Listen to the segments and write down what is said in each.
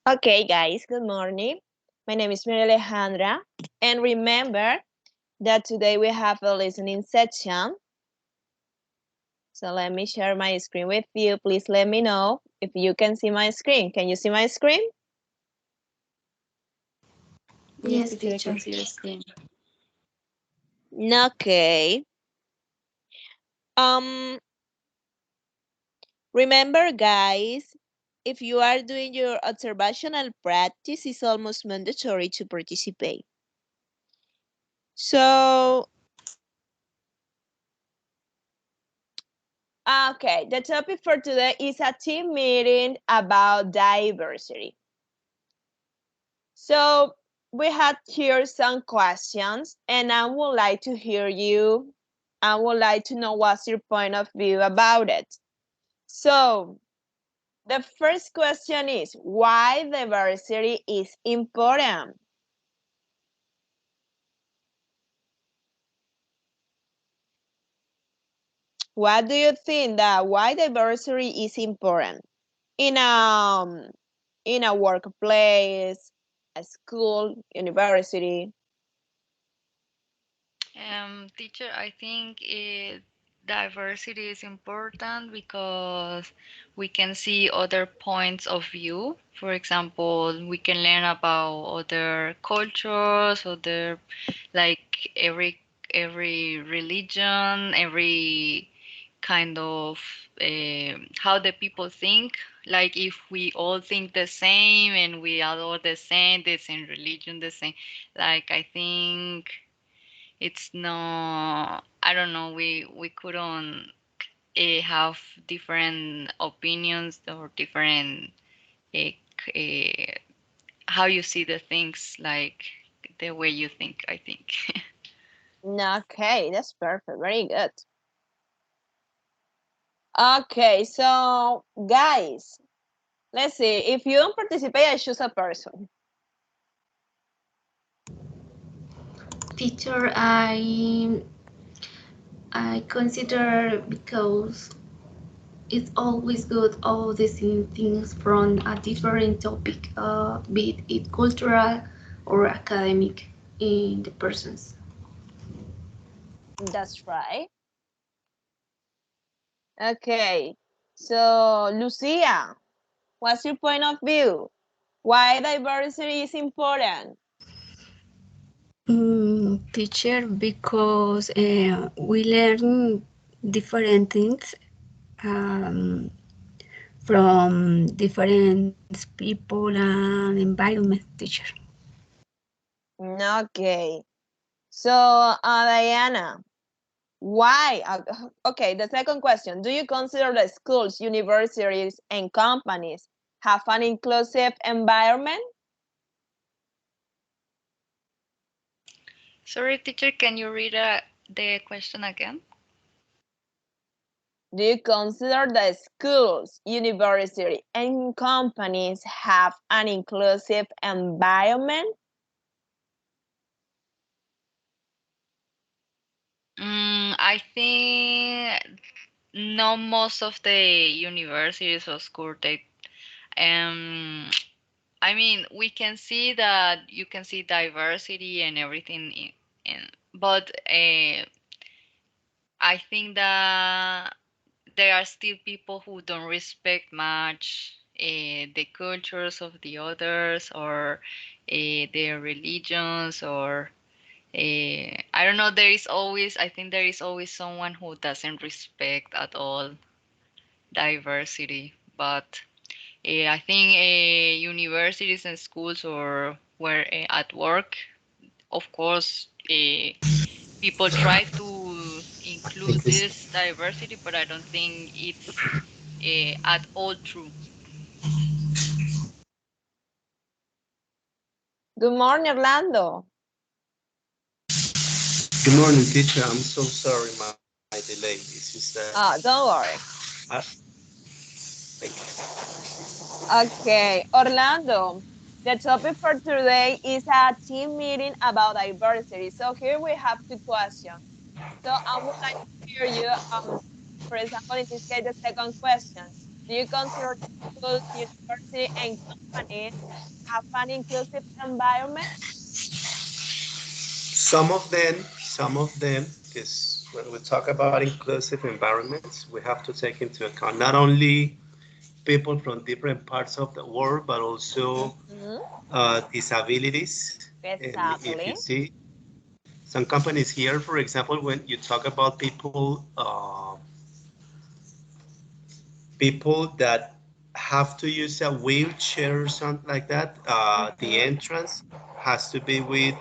Okay, guys, good morning. My name is Maria Alejandra, and remember that today we have a listening section. So let me share my screen with you. Please let me know if you can see my screen. Can you see my screen? Yes, teacher, I can see the screen. Okay. Um, remember, guys, if you are doing your observational practice, it's almost mandatory to participate. So, okay, the topic for today is a team meeting about diversity. So we had here some questions, and I would like to hear you. I would like to know what's your point of view about it. So the first question is, why diversity is important? What do you think that why diversity is important in a workplace, a school, university? Teacher, I think diversity is important because we can see other points of view. For example, we can learn about other cultures, other like every religion, every kind of how the people think. Like if we all think the same and we are all the same religion, the same. Like I think it's no, I don't know. We couldn't have different opinions or different uh, uh, how you see the things, like the way you think, I think. Okay, that's perfect. Very good. Okay, so guys, let's see. If you don't participate, I choose a person. Teacher, I consider because it's always good all the same things from a different topic, be it cultural or academic in the persons. That's right. Okay, so Lucia, what's your point of view? Why diversity is important? Teacher, because we learn different things um, from different people and environment, teacher. Okay, so Diana, why? Okay, the second question. Do you consider that schools, universities, and companies have an inclusive environment? Sorry, teacher, can you read the question again? Do you consider that schools, universities, and companies have an inclusive environment? I think not most of the universities or school they um I mean, we can see that you can see diversity and everything but I think that there are still people who don't respect much the cultures of the others or their religions or I don't know. I think there is always someone who doesn't respect at all diversity. But I think universities and schools or where at work, of course, people try to include this diversity, but I don't think it's at all true. Good morning, Orlando. Good morning, teacher. I'm so sorry my delay. It's just that Don't worry. I like Okay, Orlando, the topic for today is a team meeting about diversity. So here we have two questions. So I would like to hear you, for example, in this case, the second question. Do you consider schools, university, and companies have an inclusive environment? Some of them, because when we talk about inclusive environments, we have to take into account not only people from different parts of the world, but also Mhm. disabilities. And if you Exactly. see some companies here, for example, when you talk about people that have to use a wheelchair or something like that, the Mhm. entrance has to be with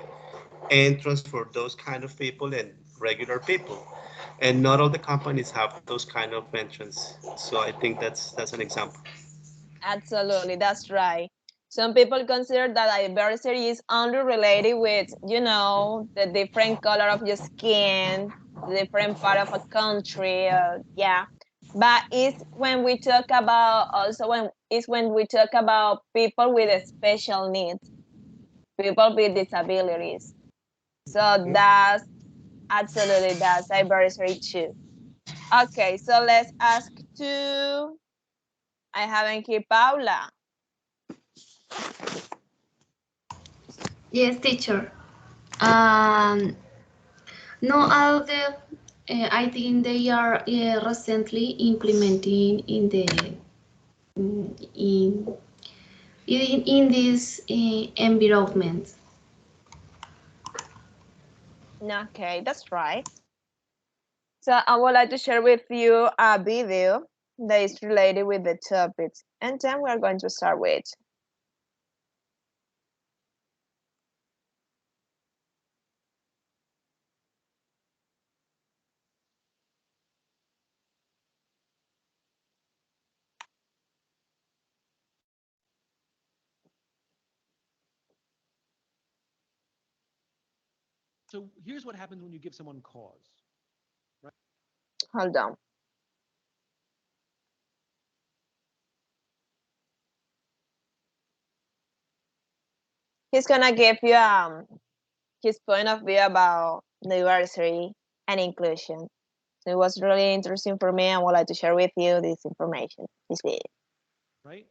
entrance for those kind of people and regular people. And not all the companies have those kind of entrance. So I think that's an example. Absolutely, that's right. Some people consider that diversity is only related with, the different color of your skin, the different part of a country, yeah. But it's when we talk about also when we talk about people with special needs, people with disabilities. So that's diversity too. Okay, so let's ask to I haven't here Paula. Yes, teacher. Um, no, all of the I think they are recently implementing in the in in this environment. Okay, that's right. So I would like to share with you a video that is related with the topics. And then we're going to start with. So here's what happens when you give someone cause. Hold on. He's gonna give you his point of view about diversity and inclusion. So it was really interesting for me. I would like to share with you this information. This video. Right?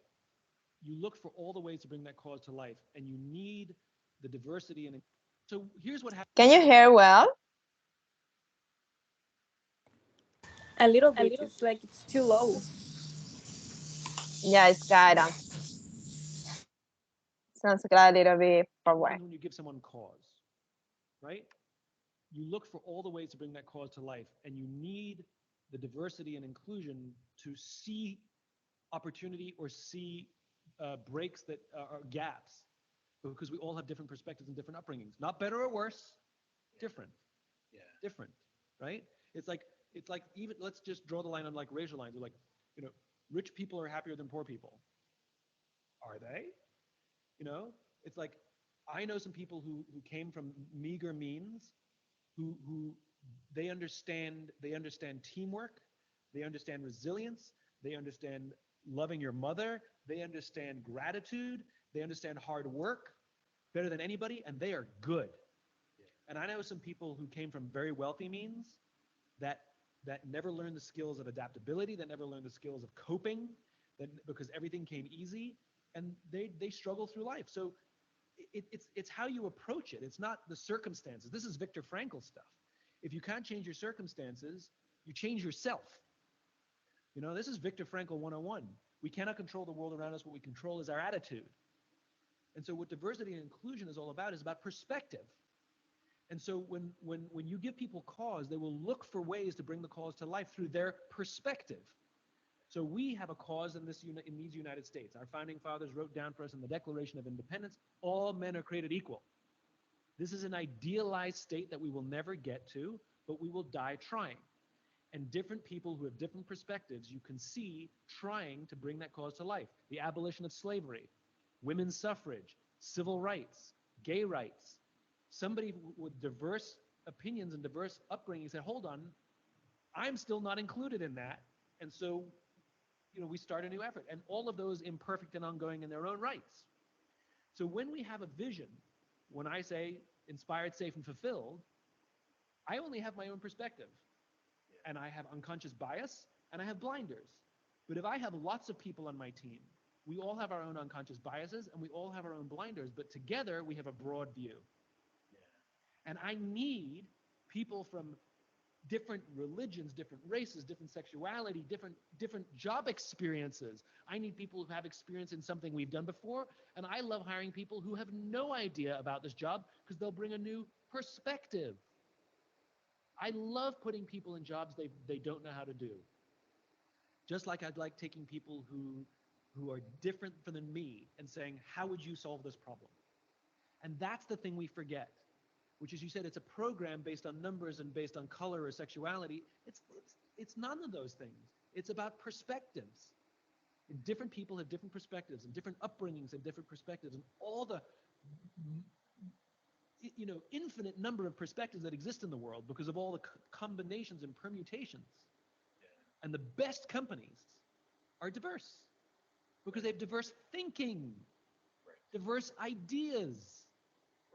You look for all the ways to bring that cause to life, and you need the diversity and so here's what happens. Can you hear well? A little bit. It's like it's too low. Yeah, it's kind of sounds like a little bit far away. When you give someone cause, right? You look for all the ways to bring that cause to life, and you need the diversity and inclusion to see opportunity or see breaks that are gaps because we all have different perspectives and different upbringings. Not better or worse, different. Yeah. Different, right? It's like it's like even let's just draw the line on like racial lines. We're like, you know, rich people are happier than poor people. Are they? You know, it's like I know some people who came from meager means, who they understand teamwork, they understand resilience, they understand loving your mother, they understand gratitude, they understand hard work better than anybody, and they are good. And I know some people who came from very wealthy means that never learned the skills of adaptability, that never learned the skills of coping, that because everything came easy, and they struggle through life. So it's how you approach it. It's not the circumstances. This is Viktor Frankl stuff. If you can't change your circumstances, you change yourself. You know, this is Viktor Frankl 101. We cannot control the world around us. What we control is our attitude. And so what diversity and inclusion is about perspective. And so when you give people cause, they will look for ways to bring the cause to life through their perspective. So we have a cause in these United States. Our founding fathers wrote down for us in the Declaration of Independence, all men are created equal. This is an idealized state that we will never get to, but we will die trying. And different people who have different perspectives, you can see trying to bring that cause to life. The abolition of slavery, women's suffrage, civil rights, gay rights. Somebody with diverse opinions and diverse upbringing said, hold on, I'm still not included in that. And so, we start a new effort. And all of those imperfect and ongoing in their own rights. So when we have a vision, when I say inspired, safe, and fulfilled, I only have my own perspective. And I have unconscious bias and I have blinders. But if I have lots of people on my team, we all have our own unconscious biases and we all have our own blinders, but together we have a broad view. And I need people from different religions, different races, different sexuality, different job experiences. I need people who have experience in something we've done before, and I love hiring people who have no idea about this job because they'll bring a new perspective. I love putting people in jobs they don't know how to do. Just like I'd like taking people who are different than me and saying, how would you solve this problem? And that's the thing we forget, which is, you said, it's a program based on numbers and based on color or sexuality. It's none of those things. It's about perspectives. And different people have different perspectives, and different upbringings have different perspectives, and all the infinite number of perspectives that exist in the world because of all the combinations and permutations. And the best companies are diverse because they have diverse thinking, diverse ideas.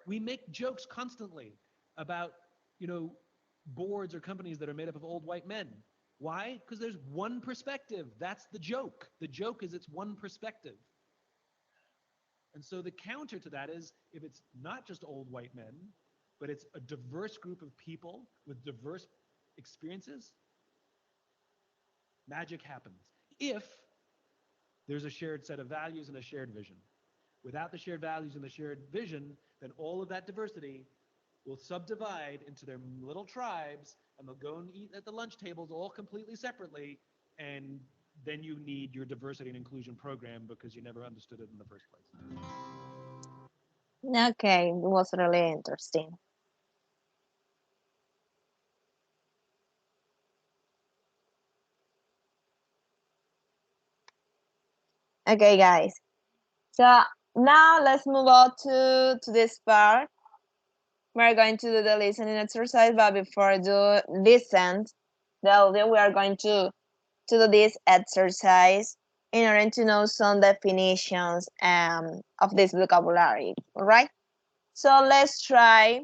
We make jokes constantly about, boards or companies that are made up of old white men. Why? Because there's one perspective. That's the joke. The joke is it's one perspective. And so the counter to that is, if it's not just old white men, but it's a diverse group of people with diverse experiences, magic happens. If there's a shared set of values and a shared vision. Without the shared values and the shared vision, then all of that diversity will subdivide into their little tribes, and they'll go and eat at the lunch tables all completely separately, and then you need your diversity and inclusion program because you never understood it in the first place. Okay, it was really interesting. Okay, guys. So now let's move on to this part. We're going to do the listening exercise, but before do listen the audio, we are going to do this exercise in order to know some definitions of this vocabulary. All right. So let's try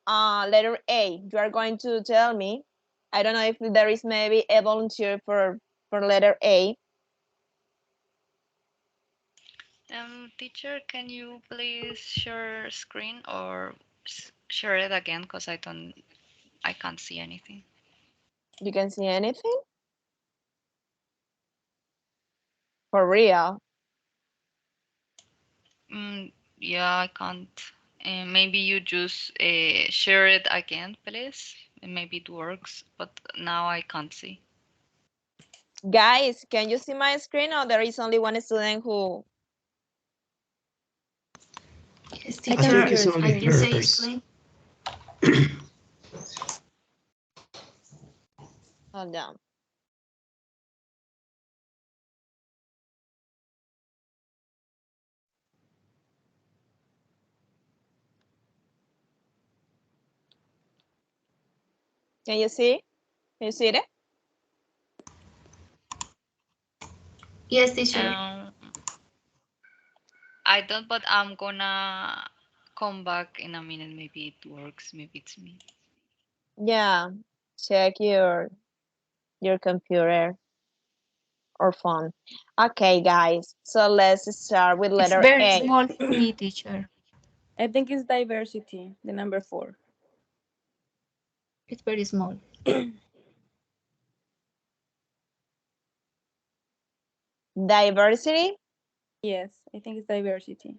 letter A. You are going to tell me. I don't know if there is maybe a volunteer for letter A. Teacher, can you please share screen or share it again? Because I can't see anything. You can see anything? For real? Yeah, I can't. Maybe you just share it again, please. Maybe it works, but now I can't see. Guys, can you see my screen, or there is only one student who? Yes, I can teacher, see your I can screen. say explain. Hold on. Can you see? Can you see it? Yes, teacher. Um, I don't, but I'm gonna come back in a minute. Maybe it works. Maybe it's me. Yeah. Check your computer or phone. Okay, guys. So let's start with It's letter very A. small for me, teacher. I think it's diversity, the number 4. It's very small. Diversity. Yes, I think it's diversity.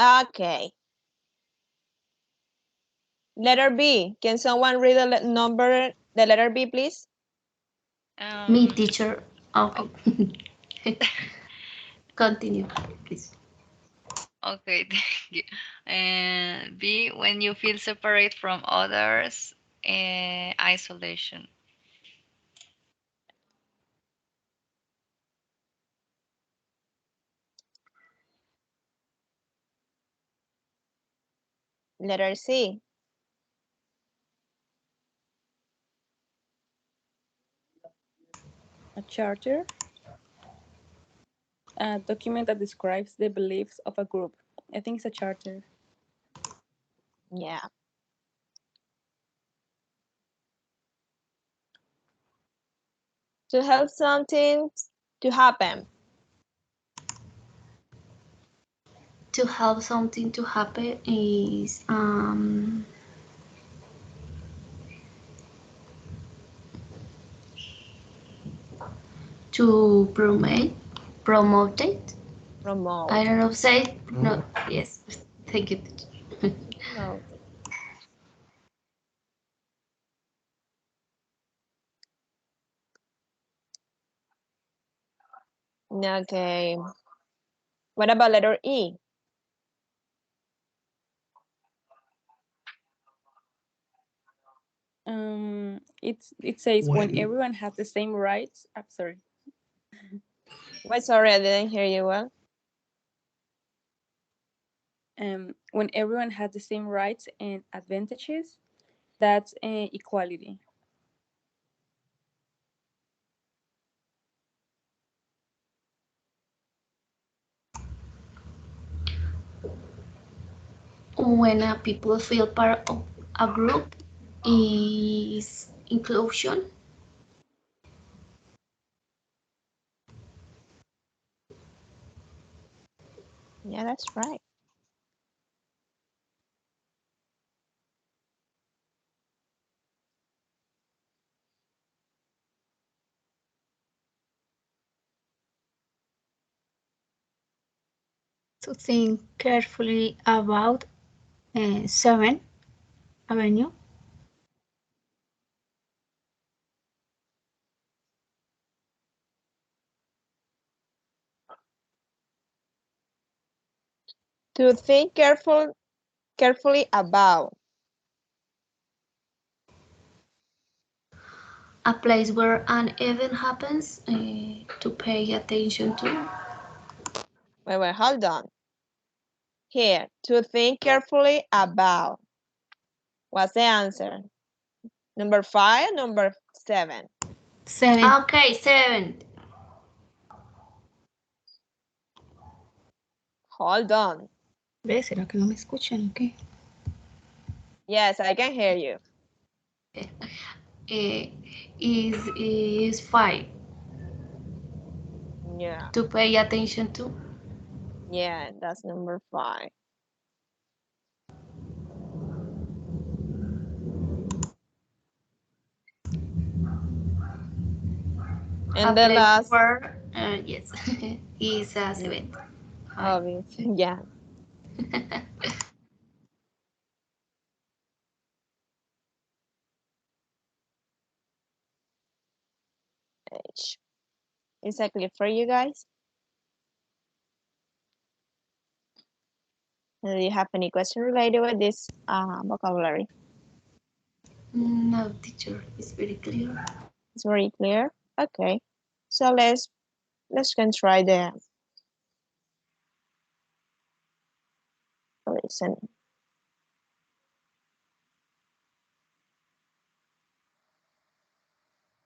Okay. Letter B. Can someone read the letter B, please? Me, Um, teacher. Okay. Continue, please. okay, thank you. And B, when you feel separate from others, isolation. Letter C. A charter, A document that describes the beliefs of a group. I think it's a charter. Yeah. To help something to happen. To help something to happen is to promote it. I Promote. don't know, say no. Yes, thank you. No. Okay. What about letter E? It says when When everyone has the same rights. I'm sorry. Wait, sorry, I didn't hear you well. When everyone has the same rights and advantages, that's equality. When people feel part of a group is inclusion. Yeah, that's right. To think carefully about 7th Avenue. To think carefully about. A place where an event happens to pay attention to. Wait, hold on. Here, to think carefully about. What's the answer? Number 5, number 7. 7. Okay, 7. Hold on. ¿Ves? ¿Será que no me escuchan o qué? Yes, I can hear you. Is 5 Yeah, to pay attention to. yeah, that's number 5. A And the place last, where yes is a 7. Hi. obvious, yeah. H. Is that clear for you guys? Do you have any question related with this vocabulary? No, teacher, it's very clear. It's very clear. Okay, so let's can try the listen.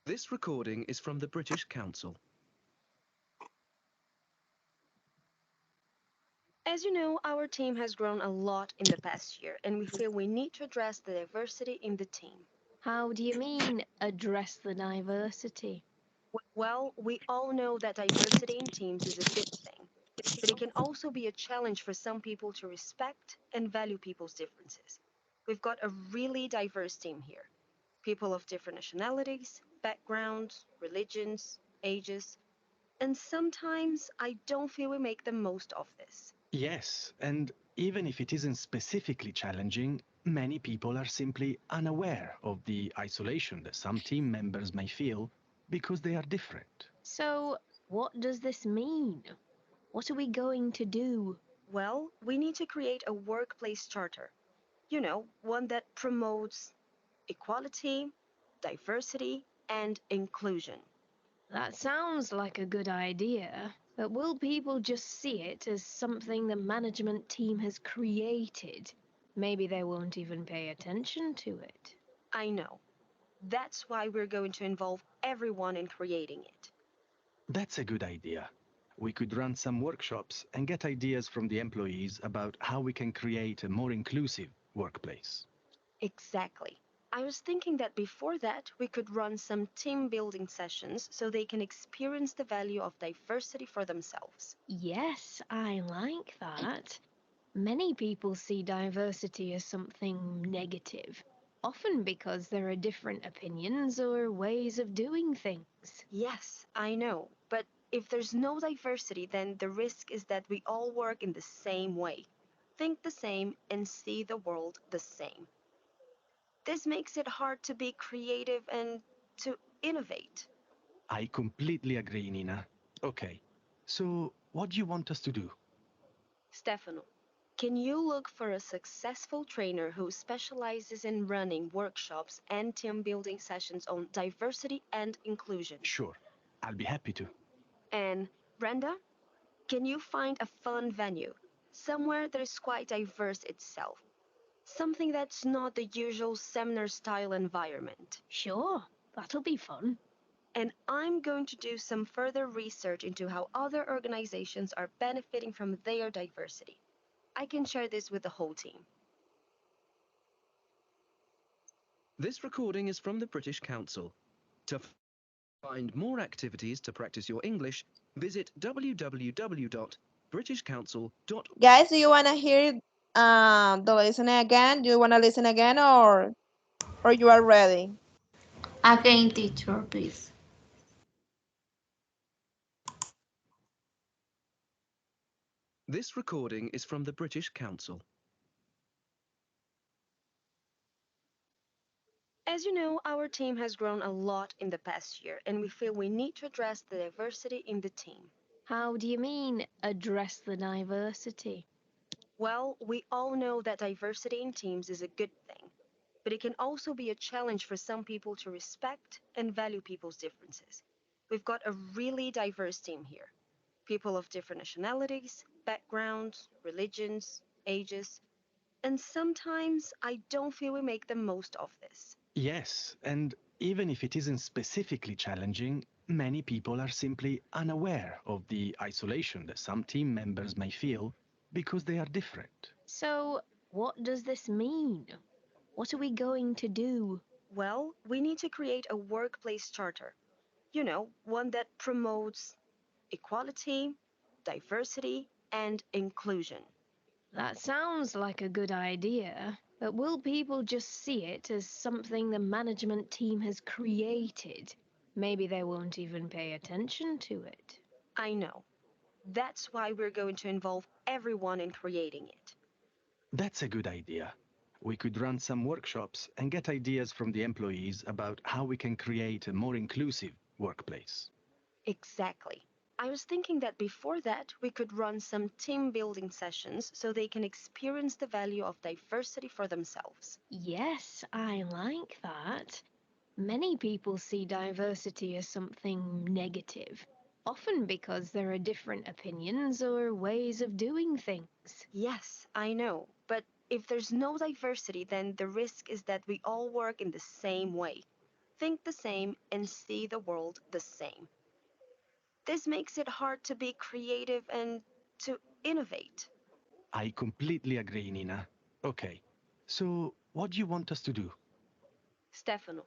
This recording is from the British Council. As you know, our team has grown a lot in the past year, and we feel we need to address the diversity in the team. How do you mean, address the diversity? Well, we all know that diversity in teams is a good thing, but it can also be a challenge for some people to respect and value people's differences. We've got a really diverse team here. People of different nationalities, backgrounds, religions, ages, and sometimes I don't feel we make the most of this. Yes, and even if it isn't specifically challenging, many people are simply unaware of the isolation that some team members may feel because they are different. So, what does this mean? What are we going to do? Well, we need to create a workplace charter. You know, one that promotes equality, diversity, and inclusion. That sounds like a good idea, but will people just see it as something the management team has created? Maybe they won't even pay attention to it. I know. That's why we're going to involve everyone in creating it. That's a good idea. We could run some workshops and get ideas from the employees about how we can create a more inclusive workplace. Exactly. I was thinking that before that, we could run some team building sessions so they can experience the value of diversity for themselves. Yes, I like that. Many people see diversity as something negative, often because there are different opinions or ways of doing things. Yes, I know, but if there's no diversity, then the risk is that we all work in the same way, think the same, and see the world the same. This makes it hard to be creative and to innovate. I completely agree, Nina. Okay, so what do you want us to do? Stefano, can you look for a successful trainer who specializes in running workshops and team building sessions on diversity and inclusion? Sure, I'll be happy to. And Brenda, can you find a fun venue? Somewhere that is quite diverse itself. Something that's not the usual seminar style environment. Sure, that'll be fun. And I'm going to do some further research into how other organizations are benefiting from their diversity. I can share this with the whole team. This recording is from the British Council. To find more activities to practice your English, visit www.britishcouncil.org. Guys, do you want to hear the listening again? Do you want to listen again, or you are ready? Again, teacher, please. This recording is from the British Council. As you know, our team has grown a lot in the past year, and we feel we need to address the diversity in the team. How do you mean, address the diversity? Well, we all know that diversity in teams is a good thing, but it can also be a challenge for some people to respect and value people's differences. We've got a really diverse team here. People of different nationalities, backgrounds, religions, ages, and sometimes I don't feel we make the most of this. Yes, and even if it isn't specifically challenging, many people are simply unaware of the isolation that some team members may feel because they are different. So, what does this mean? What are we going to do? Well, we need to create a workplace charter. One that promotes equality, diversity, and inclusion. That sounds like a good idea, but will people just see it as something the management team has created? Maybe they won't even pay attention to it. I know. That's why we're going to involve everyone in creating it. That's a good idea. We could run some workshops and get ideas from the employees about how we can create a more inclusive workplace. Exactly. I was thinking that before that, we could run some team building sessions so they can experience the value of diversity for themselves. Yes, I like that. Many people see diversity as something negative, often because there are different opinions or ways of doing things. Yes, I know, but if there's no diversity, then the risk is that we all work in the same way, think the same, and see the world the same. This makes it hard to be creative and to innovate. I completely agree, Nina. Okay, so what do you want us to do? Stefano,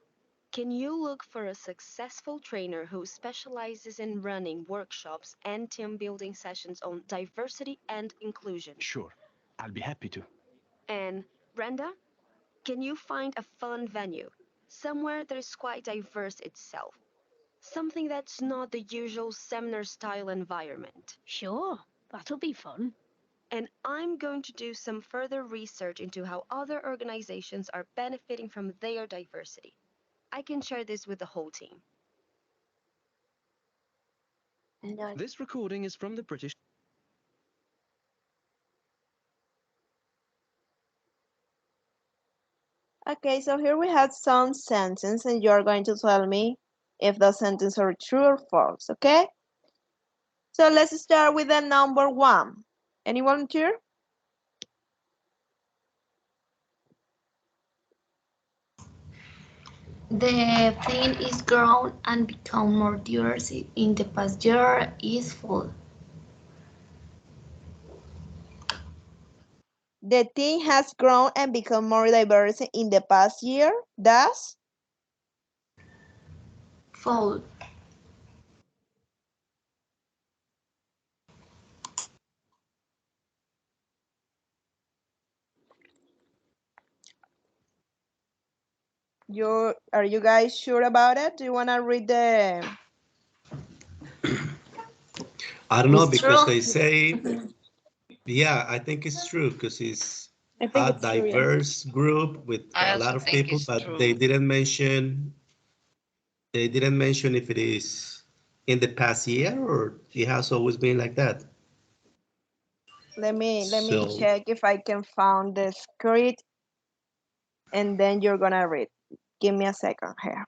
can you look for a successful trainer who specializes in running workshops and team building sessions on diversity and inclusion? Sure, I'll be happy to. And Brenda, can you find a fun venue? Somewhere that is quite diverse itself. Something that's not the usual seminar style environment. Sure, that'll be fun. And I'm going to do some further research into how other organizations are benefiting from their diversity. I can share this with the whole team. This recording is from the British. Okay, so here we have some sentences, and you're going to tell me if the sentences are true or false, okay? So let's start with the number one. Any volunteer? The thing is grown and become more diverse in the past year is full. The team has grown and become more diverse in the past year. Does? False. Are you guys sure about it? Do you want to read the... I don't know It's because true. they say, yeah, I think it's true because it's I think a it's true, yeah. diverse group with I a also lot of think people, it's but true. they didn't mention if it is in the past year or it has always been like that. Let me So check if I can find the script and then you're gonna read. Give me a second here.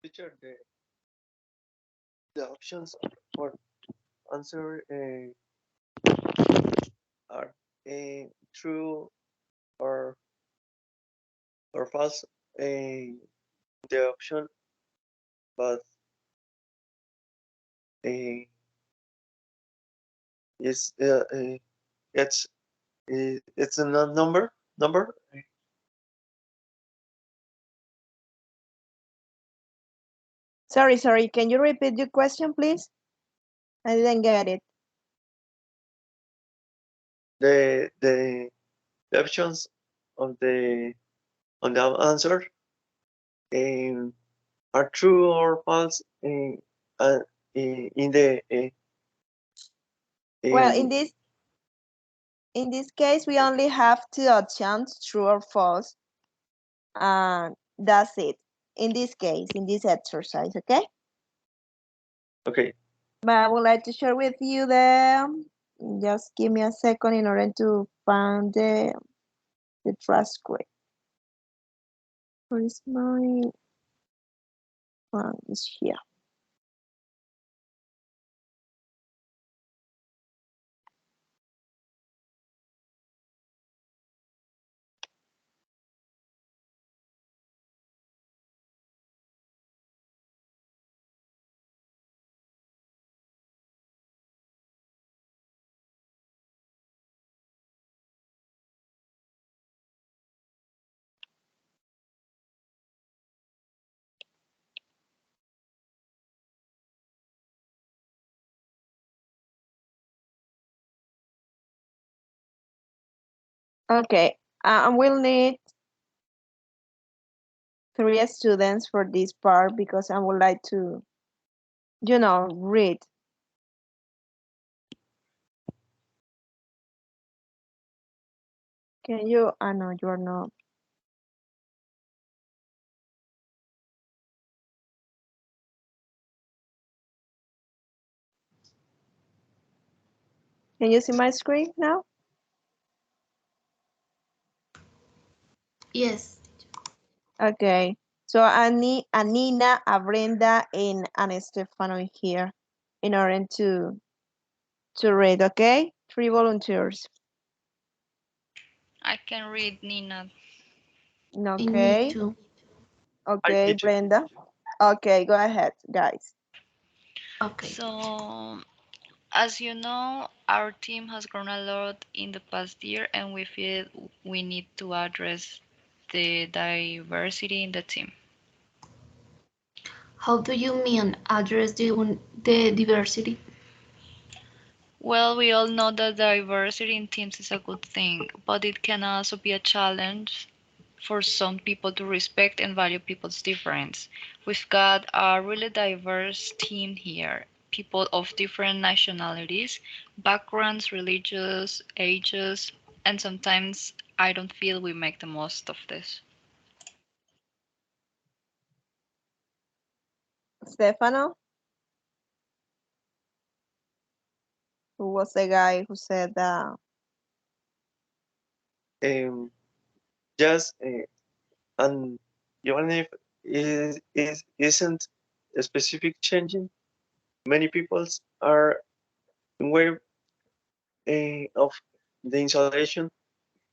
Teacher, the options for answer are true or false. The option, but uh, is it's it's a number. Sorry, can you repeat your question, please? I didn't get it. The options of the answer um, are true or false uh, in the Well, in in this case, we only have two options, true or false, and that's it. In this case, in this exercise, okay? okay. But I would like to share with you the, just give me a second in order to find the transcript. Where is my one? Is here. Okay, I will need 3 students for this part because I would like to, read. Can you? I know you're not. Can you see my screen now? Yes. Okay. So I need a Nina, a Brenda, and an Stefano here in order to read. Okay, 3 volunteers. I can read Nina. And me Okay. too. I Okay, teacher. Brenda. Okay, go ahead, guys. Okay. So, as you know, our team has grown a lot in the past year, and we feel we need to address the diversity in the team. How do you mean address the diversity? Well, we all know that diversity in teams is a good thing, but it can also be a challenge for some people to respect and value people's difference. We've got a really diverse team here. People of different nationalities, backgrounds, religious, ages, and sometimes I don't feel we make the most of this. Stefano, who was the guy who said that? Um, just and even if is isn't a specific changing, many peoples are way of the installation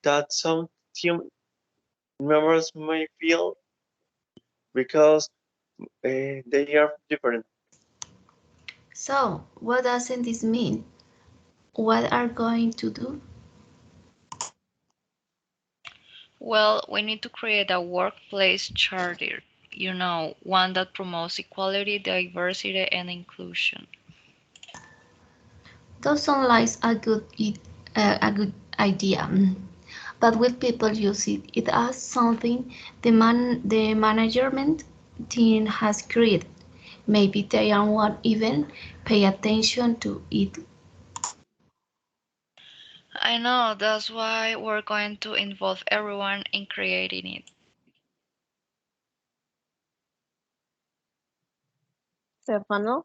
that some team members may feel because they are different. So, what doesn't this mean? What are going to do? Well, we need to create a workplace charter, one that promotes equality, diversity, and inclusion. Those sound like a good idea. But will people use it as something the management team has created? Maybe they won't even pay attention to it. I know, that's why we're going to involve everyone in creating it. Stefano?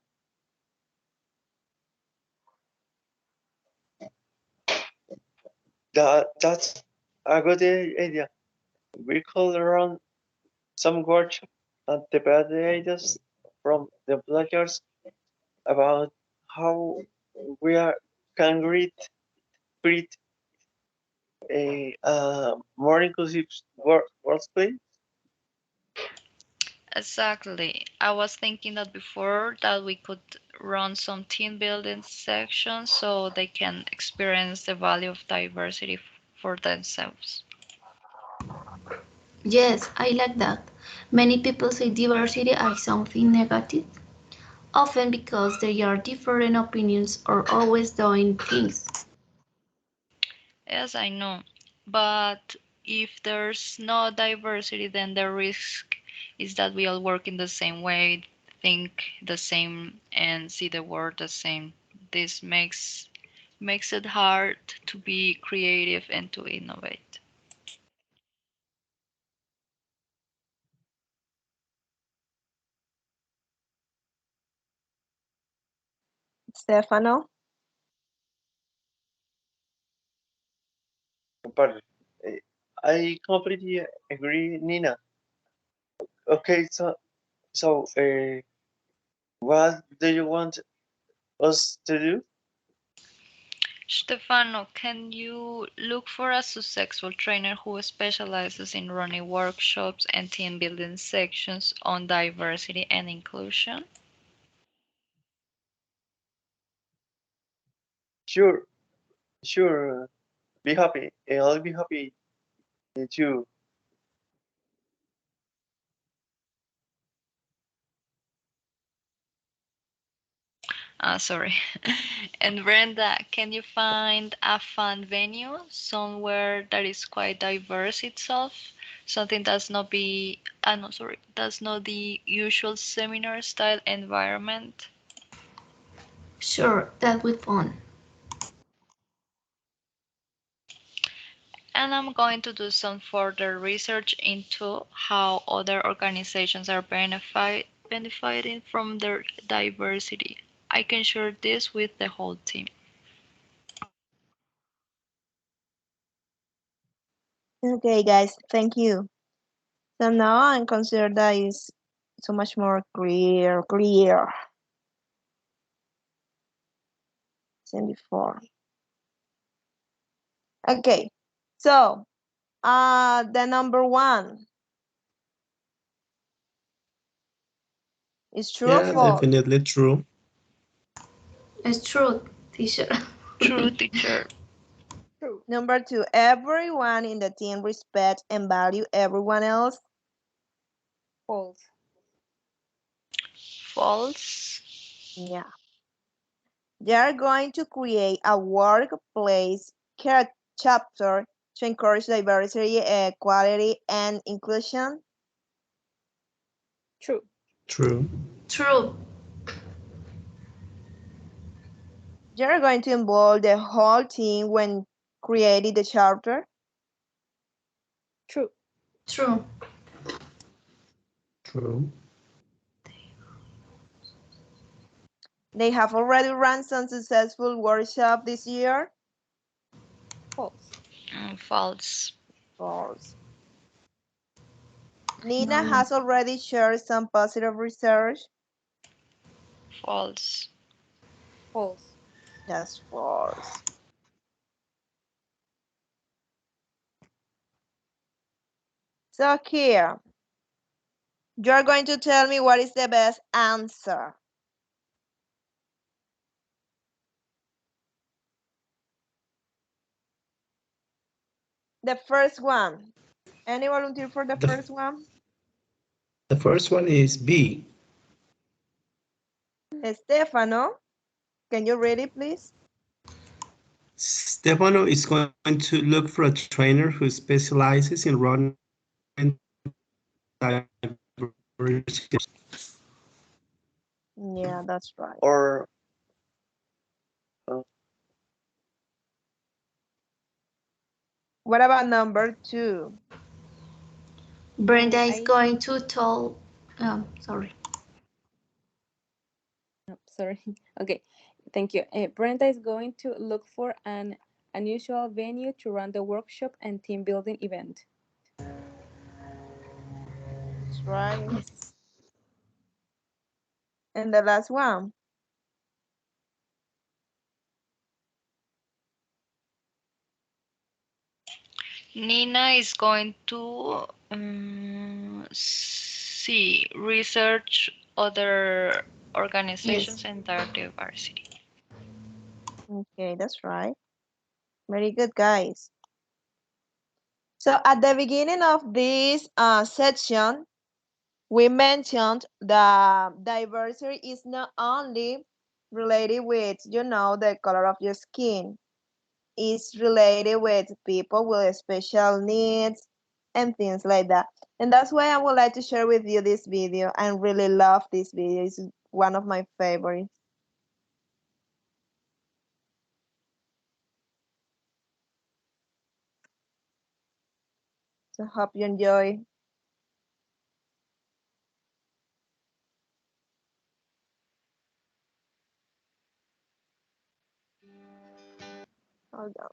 That's a good idea. We could run some workshop and debate the ideas from the players about how we are can create a more inclusive workplace. Exactly. I was thinking that before that we could run some team building sections so they can experience the value of diversity for themselves. Yes, I like that. Many people see diversity as something negative, often because there are different opinions or always doing things. Yes, I know. But if there's no diversity, then the risk is that we all work in the same way, think the same, and see the world the same. This makes it hard to be creative and to innovate. Stefano? But I completely agree, Nina. Okay, so what do you want us to do? Stefano, can you look for a successful trainer who specializes in running workshops and team building sections on diversity and inclusion? Sure, sure. Be happy. I'll be happy too. Sorry. And Brenda, can you find a fun venue somewhere that is quite diverse itself? Something that's not be, no, sorry, that's not the usual seminar style environment. Sure, that would fun. And I'm going to do some further research into how other organizations are benefiting from their diversity. I can share this with the whole team. Okay, guys, thank you. So now I consider that is so much more clear than before. Okay, so the number one is true or Yeah, false? definitely true. It's true, teacher. True, teacher. True. Number two, everyone in the team respects and value everyone else. False. False. Yeah. They are going to create a workplace chapter to encourage diversity, equality, and inclusion. True. True. True. They are going to involve the whole team when creating the charter. True. True. True. They have already run some successful workshops this year. False. False. False. Nina No. has already shared some positive research. False. False. That's false. So here, you're going to tell me what is the best answer. The first one. Any volunteer for the The, first one? the first one is B. Stefano, can you read it, please? Stefano is going to look for a trainer who specializes in running diverse Yeah, that's right. Or uh, What about number two? Brenda is I going to tell. Sorry. oh, sorry. Okay, thank you. Brenda is going to look for an unusual venue to run the workshop and team building event. That's right. Yes. And the last one. Nina is going to see research other Yes. organizations and diversity. Okay, that's right. Very good, guys. So at the beginning of this section, we mentioned that diversity is not only related with, the color of your skin. It's related with people with special needs and things like that. And that's why I would like to share with you this video. I really love this video. It's one of my favorites. So hope you enjoy. Hold on.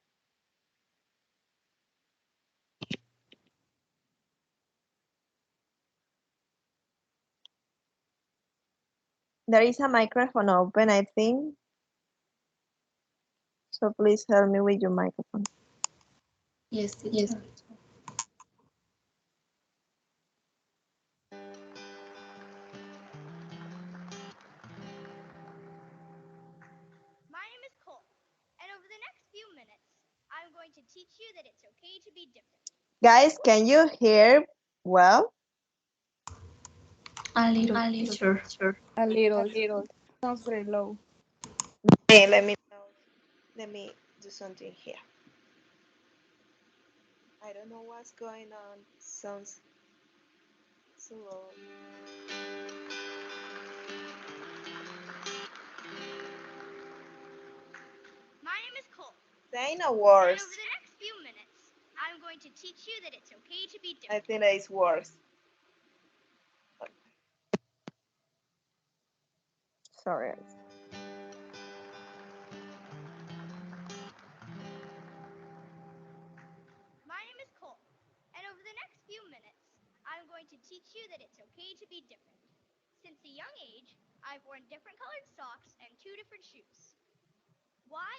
There is a microphone open, I think. So please help me with your microphone. Yes, Yes. teacher. My name is Cole, and over the next few minutes, I'm going to teach you that it's okay to be different. Guys, can you hear well? A little A little teacher. teacher. A A little. little. Sounds very low. Hey, let me do something here. I don't know what's going on. Sounds slow. My name is Cole, Say no and worse. over the next few minutes, I'm going to teach you that it's okay to be I different. think that is worse. Sorry. My name is Cole, and over the next few minutes, I'm going to teach you that it's okay to be different. Since a young age, I've worn different colored socks and two different shoes. Why?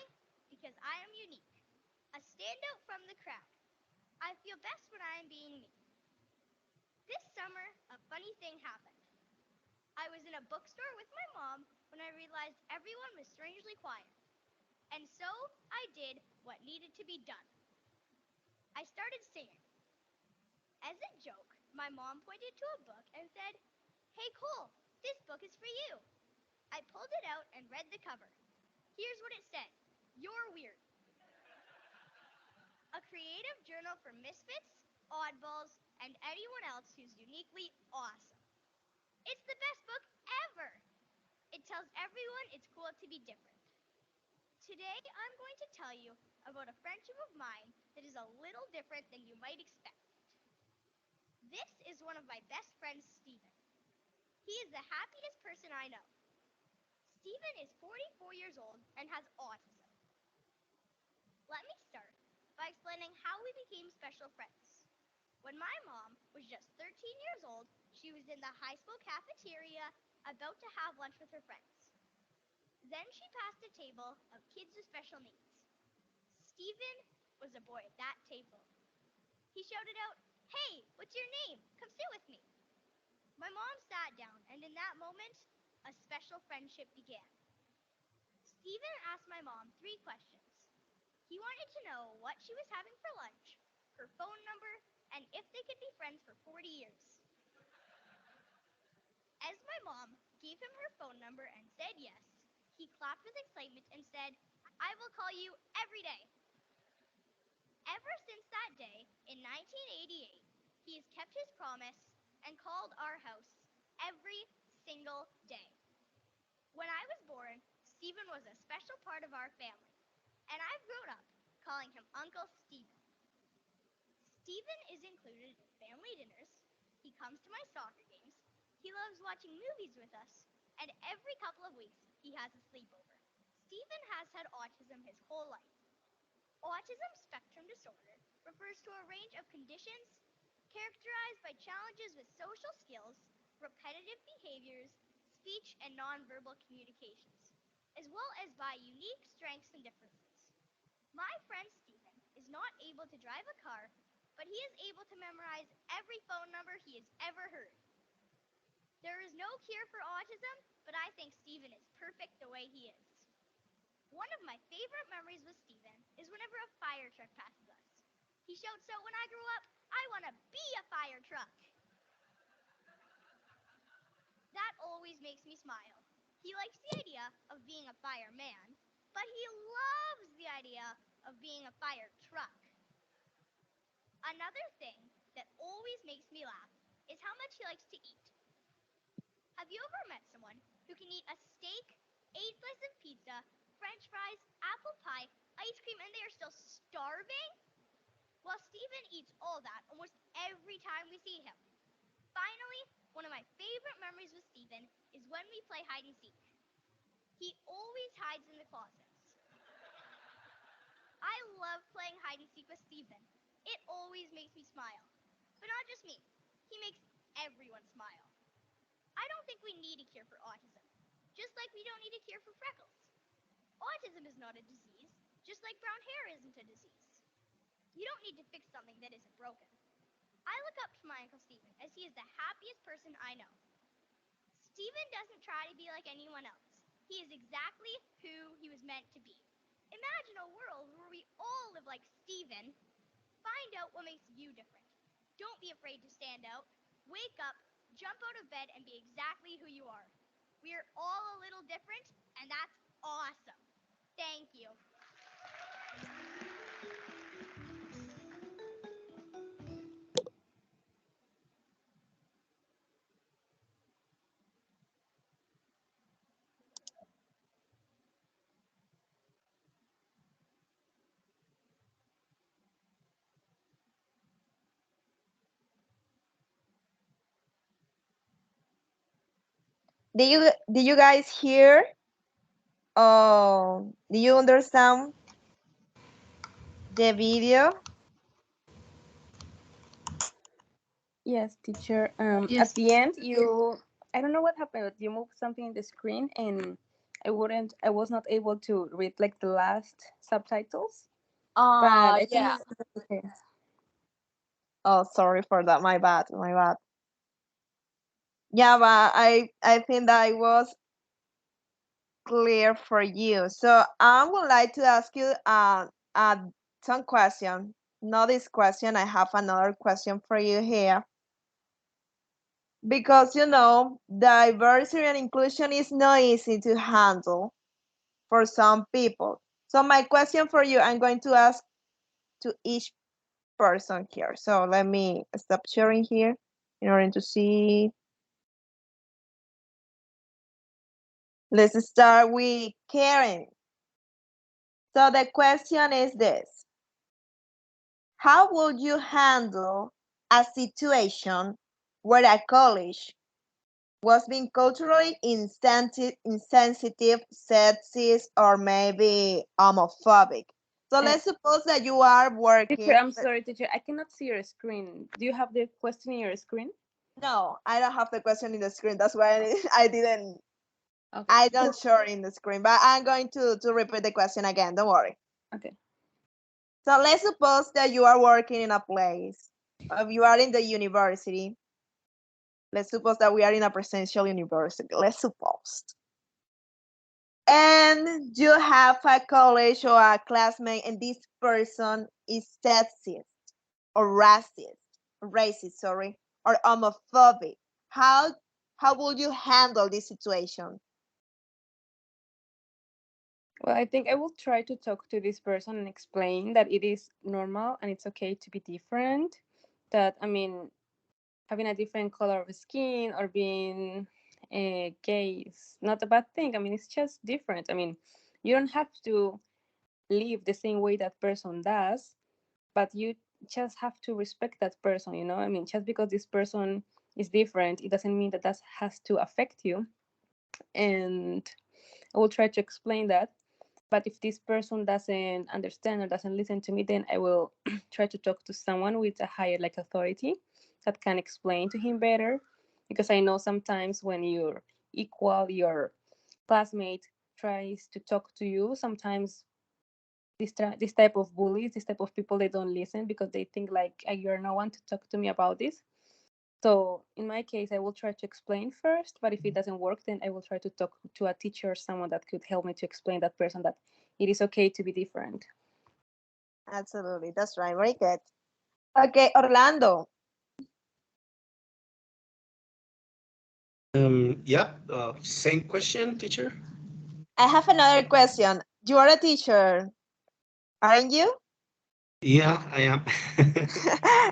Because I am unique, a standout from the crowd. I feel best when I am being me. This summer, a funny thing happened. I was in a bookstore with my mom when I realized everyone was strangely quiet. And so I did what needed to be done. I started singing. As a joke, my mom pointed to a book and said, "Hey Cole, this book is for you." I pulled it out and read the cover. Here's what it said: "You're weird." A creative journal for misfits, oddballs, and anyone else who's uniquely awesome. It's the best book ever. It tells everyone it's cool to be different. Today, I'm going to tell you about a friendship of mine that is a little different than you might expect. This is one of my best friends, Steven. He is the happiest person I know. Steven is 44 years old and has autism. Let me start by explaining how we became special friends. When my mom was just 13 years old, she was in the high school cafeteria about to have lunch with her friends. Then she passed a table of kids with special needs. Stephen was a boy at that table. He shouted out, "Hey, what's your name? Come sit with me." My mom sat down, and in that moment, a special friendship began. Stephen asked my mom three questions. He wanted to know what she was having for lunch, her phone number, and if they could be friends for 40 years. As my mom gave him her phone number and said yes, he clapped with excitement and said, "I will call you every day." Ever since that day, in 1988, he has kept his promise and called our house every single day. When I was born, Stephen was a special part of our family, and I've grown up calling him Uncle Stephen. Stephen is included in family dinners, he comes to my soccer games, he loves watching movies with us, and every couple of weeks he has a sleepover. Stephen has had autism his whole life. Autism spectrum disorder refers to a range of conditions characterized by challenges with social skills, repetitive behaviors, speech and nonverbal communications, as well as by unique strengths and differences. My friend Stephen is not able to drive a car, but he is able to memorize every phone number he has ever heard. There is no cure for autism, but I think Stephen is perfect the way he is. One of my favorite memories with Stephen is whenever a fire truck passes us. He shouts out, "When I grow up, I want to be a fire truck." That always makes me smile. He likes the idea of being a fireman, but he loves the idea of being a fire truck. Another thing that always makes me laugh is how much he likes to eat. Have you ever met someone who can eat a steak, 8 slices of pizza, french fries, apple pie, ice cream, and they are still starving? Well, Stephen eats all that almost every time we see him. Finally, one of my favorite memories with Stephen is when we play hide and seek. He always hides in the closets. I love playing hide and seek with Stephen. It always makes me smile. But not just me, he makes everyone smile. I don't think we need a cure for autism, just like we don't need a cure for freckles. Autism is not a disease, just like brown hair isn't a disease. You don't need to fix something that isn't broken. I look up to my Uncle Stephen as he is the happiest person I know. Stephen doesn't try to be like anyone else. He is exactly who he was meant to be. Imagine a world where we all live like Stephen. Find out what makes you different. Don't be afraid to stand out. Wake up, jump out of bed, and be exactly who you are. We are all a little different, and that's awesome. Thank you. Did you guys hear? Oh, do you understand the video? Yes, teacher. At Yes. the end, I don't know what happened, but you moved something in the screen, and I was not able to read like the last subtitles. But I think Yeah. it's okay. Oh, sorry for that. My bad. My bad. Yeah, but I think that it was clear for you. So I would like to ask you some question. Not this question. I have another question for you here. Because diversity and inclusion is not easy to handle for some people. So my question for you, I'm going to ask to each person here. So let me stop sharing here in order to see. Let's start with Karen. So the question is this: how would you handle a situation where a college was being culturally insensitive, sexist, or maybe homophobic? So Uh, let's suppose that you are Teacher, working. I'm sorry, teacher. I cannot see your screen. Do you have the question in your screen? No, I don't have the question in the screen. That's why I didn't. Okay. I don't show it in the screen, but I'm going to repeat the question again. Don't worry. Okay. So let's suppose that you are working in a place, or you are in the university. Let's suppose that we are in a presential university. Let's suppose. And you have a college or a classmate, and this person is sexist or racist, sorry, or homophobic. How would you handle this situation? Well, I think I will try to talk to this person and explain that it is normal and it's okay to be different. That, I mean, having a different color of skin or being gay is not a bad thing. I mean, it's just different. I mean, you don't have to live the same way that person does, but you just have to respect that person, you know? I mean, just because this person is different, it doesn't mean that that has to affect you. And I will try to explain that. But if this person doesn't understand or doesn't listen to me, then I will try to talk to someone with a higher like authority that can explain to him better. Because I know sometimes when you're equal, your classmate tries to talk to you. Sometimes this type of bullies, this type of people, they don't listen because they think like you're no one to talk to me about this. So in my case, I will try to explain first, but if it doesn't work, then I will try to talk to a teacher or someone that could help me to explain that person that it is okay to be different. Absolutely, that's right. Very good. Okay, Orlando. Yeah, same question, teacher. I have another question. You are a teacher, aren't you? Yeah, I am.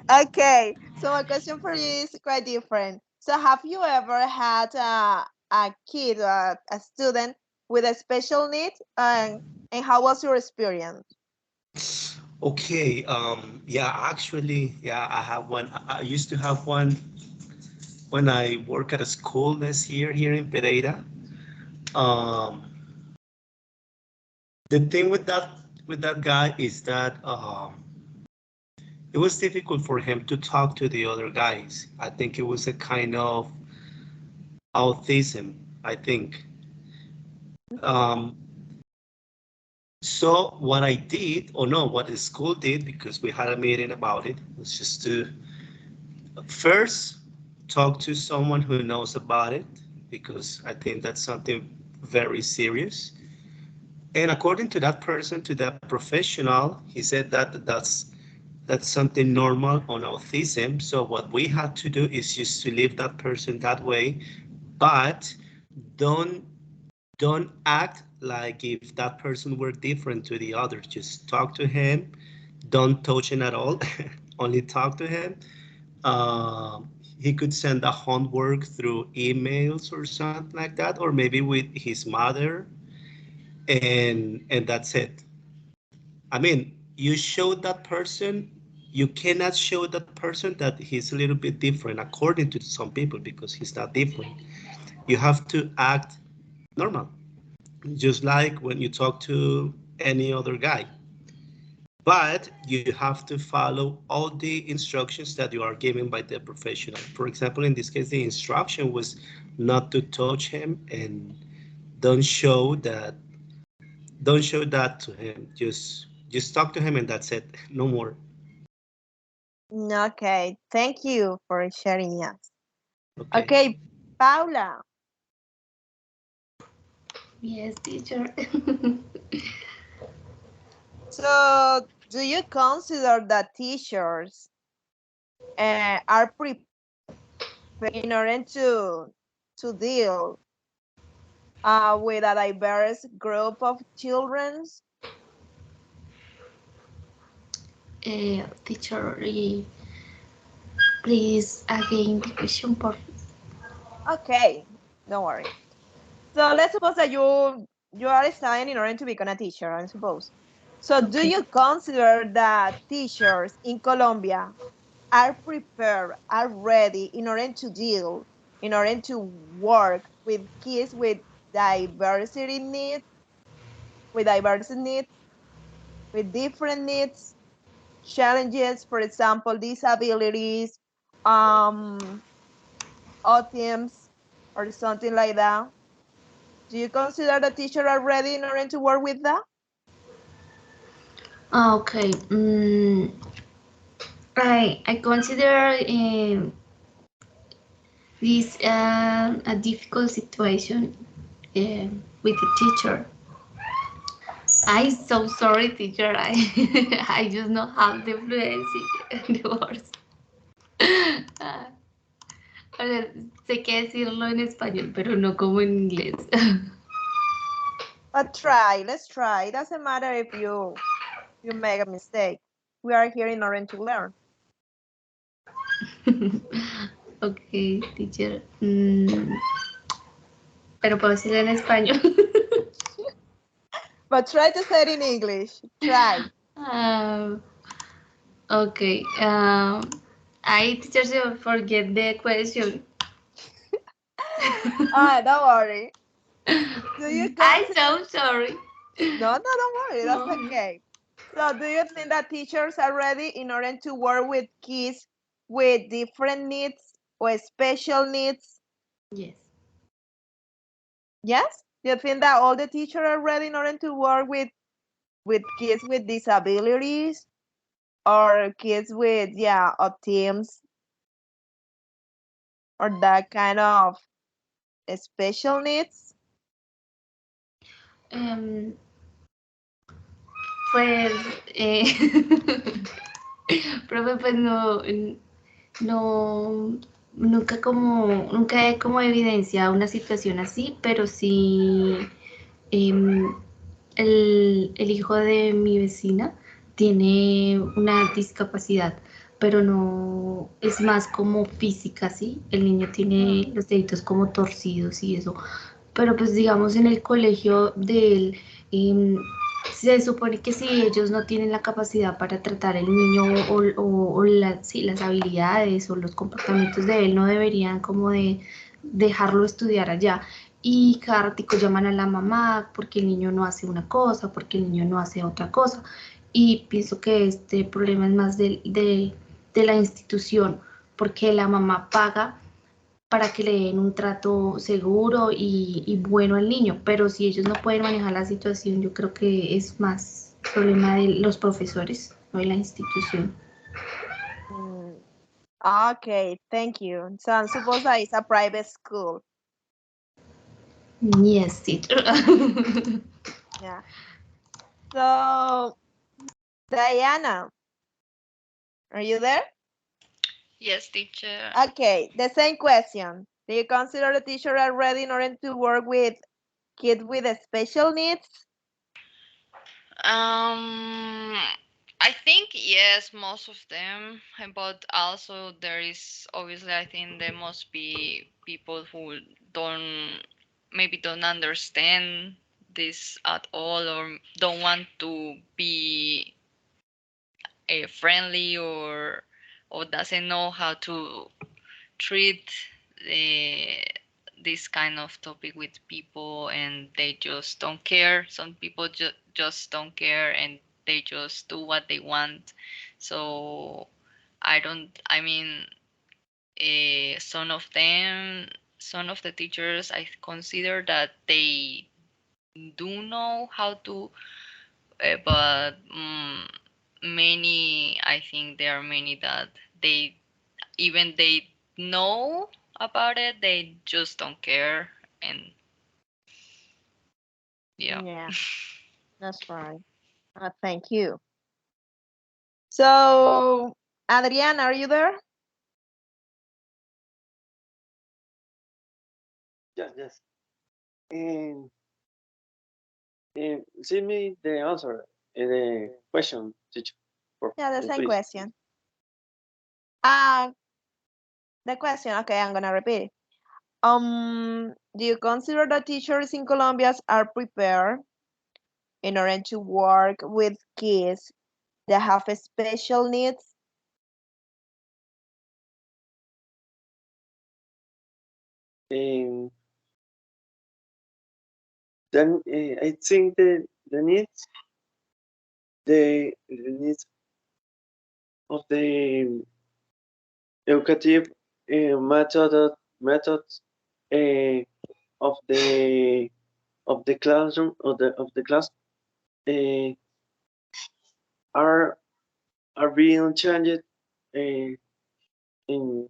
Okay, so my question for you is quite different. So have you ever had a kid or a student with a special need, and how was your experience? Okay, yeah, actually, yeah, I have one. I used to have one when I work at a school this year here in Pereira. Um, the thing with that guy is that it was difficult for him to talk to the other guys. I think it was a kind of autism, I think. Um, so what I did, or no, what the school did, because we had a meeting about it, was just to first talk to someone who knows about it, because I think that's something very serious. And according to that person, to that professional, he said that that's something normal on autism. So what we had to do is just to leave that person that way, but don't don't act like if that person were different to the others. Just talk to him. Don't touch him at all. Only talk to him. He could send the homework through emails or something like that, or maybe with his mother, and that's it. I mean, you show that person, you cannot show that person that he's a little bit different according to some people because he's not different. You have to act normal, just like when you talk to any other guy. But you have to follow all the instructions that you are given by the professional. For example, in this case, the instruction was not to touch him and don't show that don't show that to him. Just talk to him and that's it. No more. Okay, thank you for sharing us. Okay. Okay, Paula. Yes, teacher. So do you consider that teachers are prepared in order to deal with a diverse group of children? Teacher, please again the question, por Okay, don't worry. So let's suppose that you are studying in order to become a teacher, I suppose. So do Okay. you consider that teachers in Colombia are prepared, are ready in order to deal, in order to work with kids diversity needs, with diverse needs, with different needs, challenges, for example, disabilities, um, autism, or something like that? Do you consider the teacher are ready in order to work with that? Okay. I consider this a difficult situation with the teacher. I'm so sorry, teacher. I I just not have the fluency in the words. Ah, o sea, sé qué decirlo en español, pero no como en inglés. But try, let's try. It doesn't matter if you make a mistake. We are here in order to learn. Ok, teacher. Pero puedo decirlo en español. But try to say it in English. Try. Okay. I teacher forget the question. Don't worry. Do you I'm consider? so sorry. No, don't worry. That's No. okay. So, do you think that teachers are ready in order to work with kids with different needs or special needs? Yes. Yes? Do you think that all the teachers are ready in order to work with kids with disabilities or kids with autism or that kind of special needs? Um, pues, profe, pues no, nunca he como evidenciado una situación así, pero sí, em, el hijo de mi vecina tiene una discapacidad, pero no es más como física, ¿sí? El niño tiene los deditos como torcidos y eso. Pero pues digamos en el colegio de él, em, se supone que si ellos no tienen la capacidad para tratar el niño sí, las habilidades o los comportamientos de él, no deberían como de dejarlo estudiar allá. Y cada ratico llaman a la mamá porque el niño no hace una cosa, porque el niño no hace otra cosa. Y pienso que este problema es más de la institución, porque la mamá paga para que le den un trato seguro y bueno al niño, pero si ellos no pueden manejar la situación, yo creo que es más problema de los profesores, no de la institución. Mm, okay, thank you. So, I suppose that it's a private school. Yes, teacher. Yeah. So, Diana, are you there? Yes, teacher. Okay, the same question. Do you consider the teacher are ready in order to work with kids with special needs? Um, I think yes, most of them, but also there is obviously I think there must be people who don't understand this at all or don't want to be friendly or doesn't know how to treat the this kind of topic with people and they just don't care. Some people just don't care and they just do what they want. So I mean, some of the teachers I consider that they do know how to, but many, I think there are many that they even they know about it, they just don't care. And yeah. Yeah, that's right. Thank you. So, Adriana, are you there? Yes, yes. Send me the answer, the question, teacher. Yeah, the same Please. question. Uh, the question, okay, I'm gonna repeat it. Do you consider that teachers in Colombia are prepared in order to work with kids that have special needs? Um, then I think the needs of the educative methods of the of the classroom of the class uh, are are being changed uh, in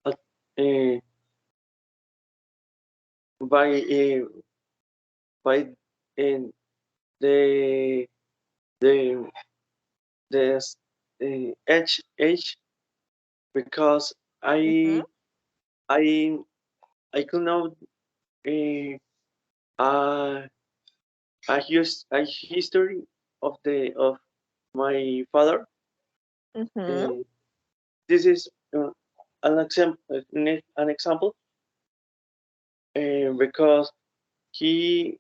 uh, by by the the the age because Mm-hmm. I I could know uh, a a history of my father. Mm-hmm. Uh, this is an example an example because he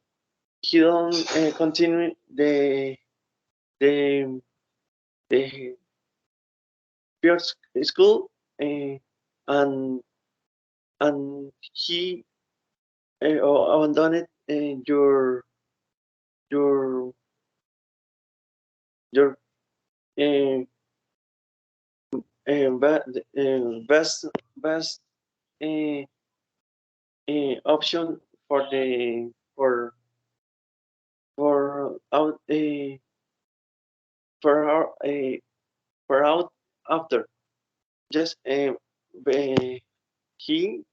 he don't continue the the first school uh, and he abandoned your your uh, best uh, option for the for out for our for out after just he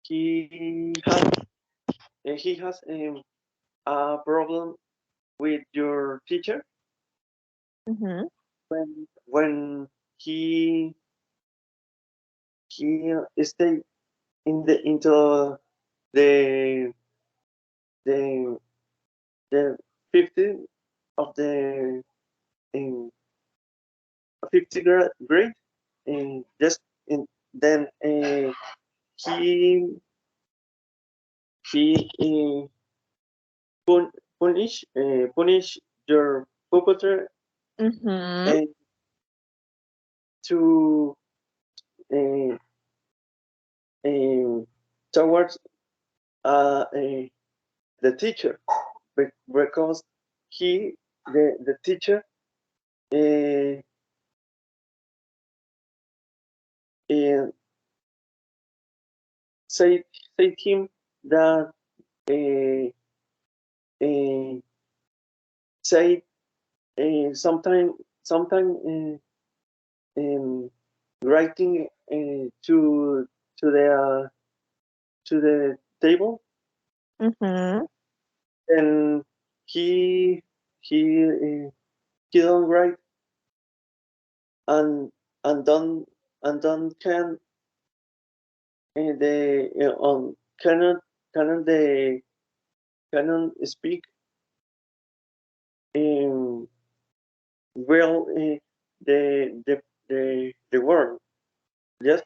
he has a problem with your teacher Mm-hmm. when he stay in the into the the the 15 of the in 50th grade and just in then he he punish your puppeteer Mm-hmm. uh, to uh, uh, towards the teacher because he the teacher uh, uh, said said him that uh, uh, said sometime um, writing to the table Mm-hmm. and he he he don't write and and don't and don't can the cannot the cannot speak um, well the word yes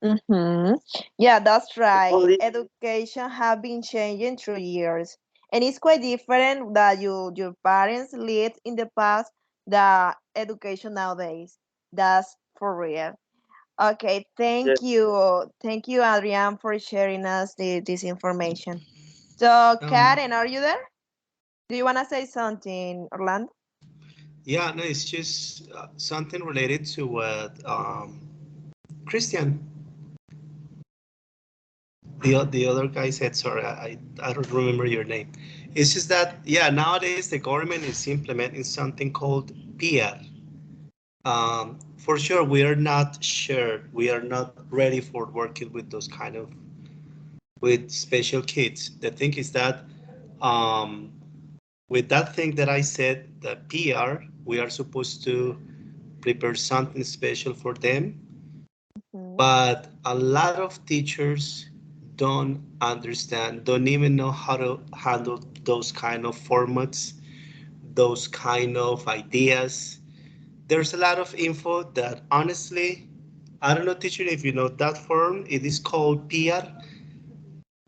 Mm-hmm. Yeah, that's right. only Education have been changing through years, and it's quite different that your parents lived in the past. The education nowadays, that's for real. Okay, yes thank you, Adrian, for sharing us this information. So, Um, Karen, are you there? Do you wanna say something, Orlando? yeah, no, it's just something related to what Christian, the other guy said. Sorry, I don't remember your name. It's just that yeah, nowadays the government is implementing something called PR. For sure, we are not sure. We are not ready for working with those kind of with special kids. The thing is that um, with that thing that I said, the PR, we are supposed to prepare something special for them, Mm-hmm. but a lot of teachers don't understand, don't even know how to handle those kind of formats, those kind of ideas. There's a lot of info that honestly, I don't know, teacher, if you know that form, it is called PR.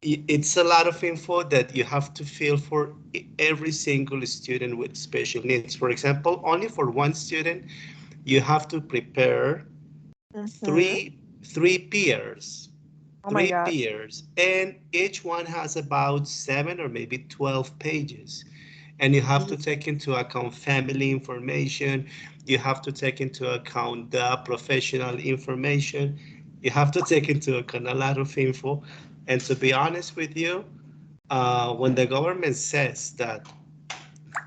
It's a lot of info that you have to fill for every single student with special needs. For example, only for one student, you have to prepare Mm-hmm. three peers, Oh my God. and each one has about 7 or maybe 12 pages. And you have to Jesus. take into account family information. You have to take into account the professional information. You have to take into account a lot of info. And to be honest with you, when the government says that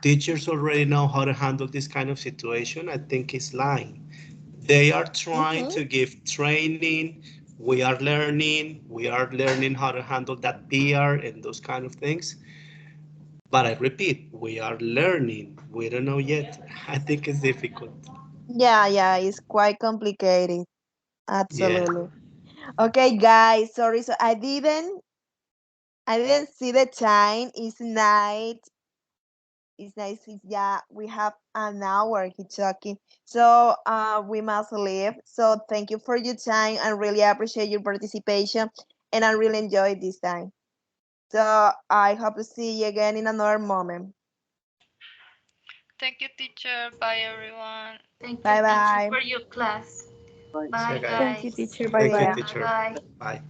teachers already know how to handle this kind of situation, I think it's lying. They are trying Mm-hmm. to give training. We are learning how to handle that PR and those kind of things. But I repeat, we are learning. We don't know yet. I think it's difficult. Yeah, it's quite complicated. Yeah. Absolutely. Okay, guys, sorry. So I didn't see the time. It's night. It's nice. Yeah, we have an hour keep talking. So we must leave. So thank you for your time. I really appreciate your participation, and I really enjoyed this time. So I hope to see you again in another moment. Thank you, teacher. Bye, everyone. Thank you, Bye teacher, bye. for your class. Bye. So, Bye, guys, Thank you, guys. teacher. Bye thank See you, bye. ya. Bye teacher. bye. Bye.